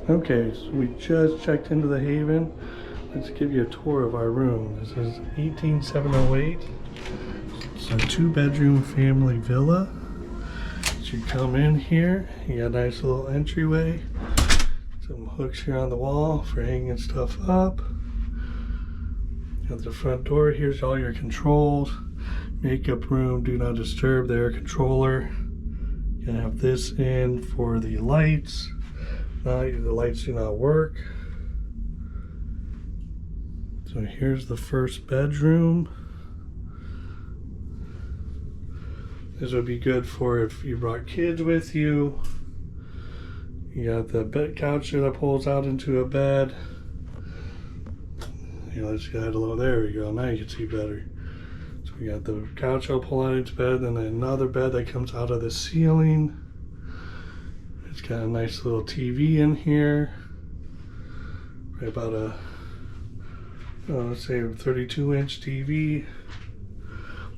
Okay, so we just checked into the Haven. Let's give you a tour of our room. This is 18708. It's a 2-bedroom family villa. So you come in here, you got a nice little entryway. Some hooks here on the wall for hanging stuff up. At the front door, here's all your controls. Makeup room, do not disturb, the air controller. You have this in for the lights. The lights do not work. So here's the first bedroom. This would be good for if you brought kids with you. You got the bed couch that pulls out into a bed. Let's get a little, there we go, now you can see better. So we got the couch will pull out into bed, then another bed that comes out of the ceiling. It's got a nice little TV in here. Right about a, let's say a 32-inch TV.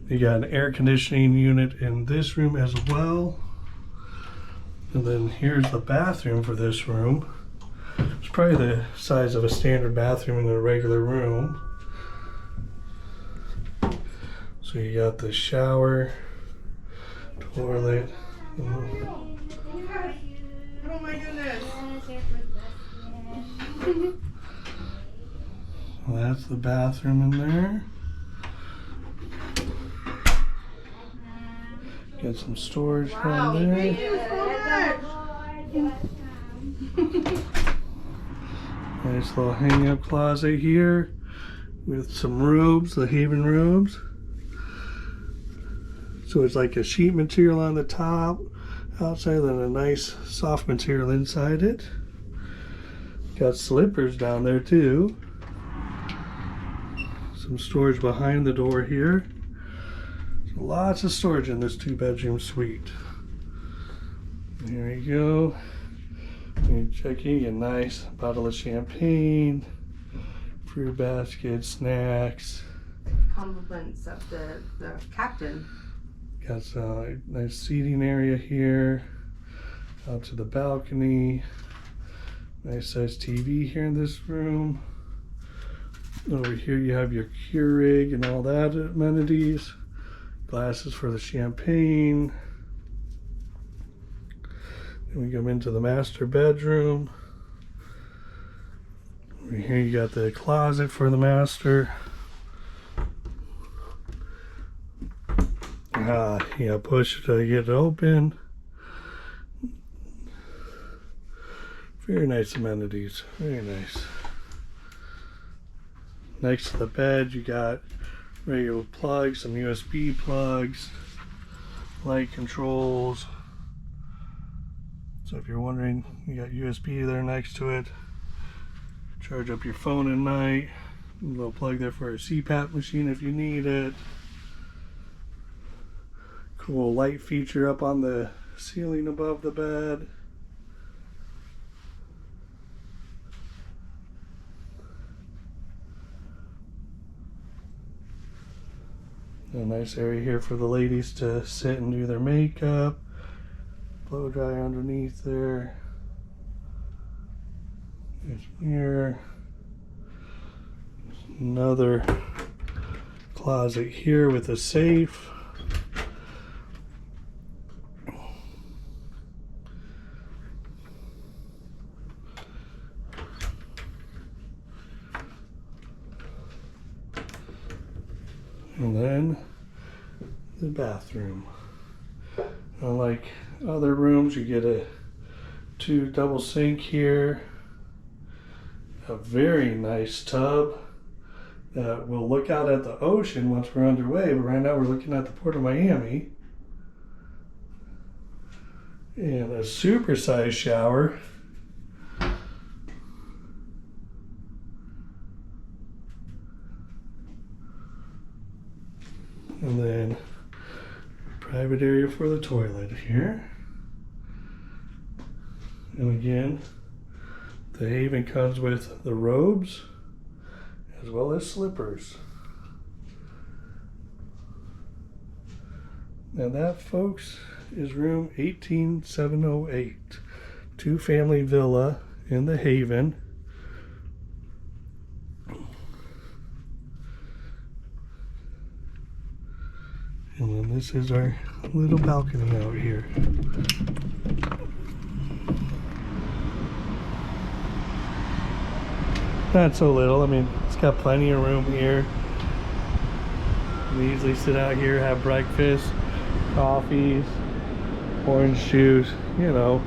You got an air conditioning unit in this room as well. And then here's the bathroom for this room. It's probably the size of a standard bathroom in a regular room. So you got the shower, toilet. Oh my goodness. Well, that's the bathroom in there. Got some storage down there. Thank you so much. Nice little hang-up closet here with some robes, the Haven robes. So it's like a sheet material on the top, outside, then a nice soft material inside it. Got slippers down there too. Some storage behind the door here. Lots of storage in this 2-bedroom suite. There you go. And checking a nice bottle of champagne, fruit basket, snacks. Compliments of the captain. Got some nice seating area here. Out to the balcony. Nice size TV here in this room. Over here you have your Keurig and all that amenities. Glasses for the champagne. Then we come into the master bedroom. Over here you got the closet for the master. Yeah, push to get it open. Very nice amenities, very nice. Next to the bed you got regular plugs, some USB plugs, light controls. So if you're wondering, you got USB there next to it. Charge up your phone at night. A little plug there for a CPAP machine if you need it. Cool light feature up on the ceiling above the bed. A nice area here for the ladies to sit and do their makeup. Blow dry underneath there. There's a mirror. There's another closet here with a safe. And then the bathroom. Unlike other rooms, you get a 2 double sink here. A very nice tub that will look out at the ocean once we're underway, but right now we're looking at the Port of Miami. And a super-sized shower. And then private area for the toilet here. And again, the Haven comes with the robes as well as slippers. And that, folks, is room 18708, 2-family villa in the Haven. And then this is our little balcony out here. Not so little. I mean, it's got plenty of room here. We easily sit out here, have breakfast, coffees, orange juice, you know,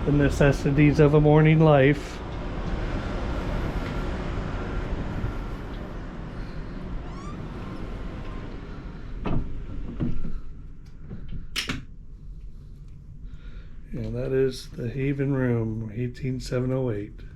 the necessities of a morning life. And that is the Haven room, 18708.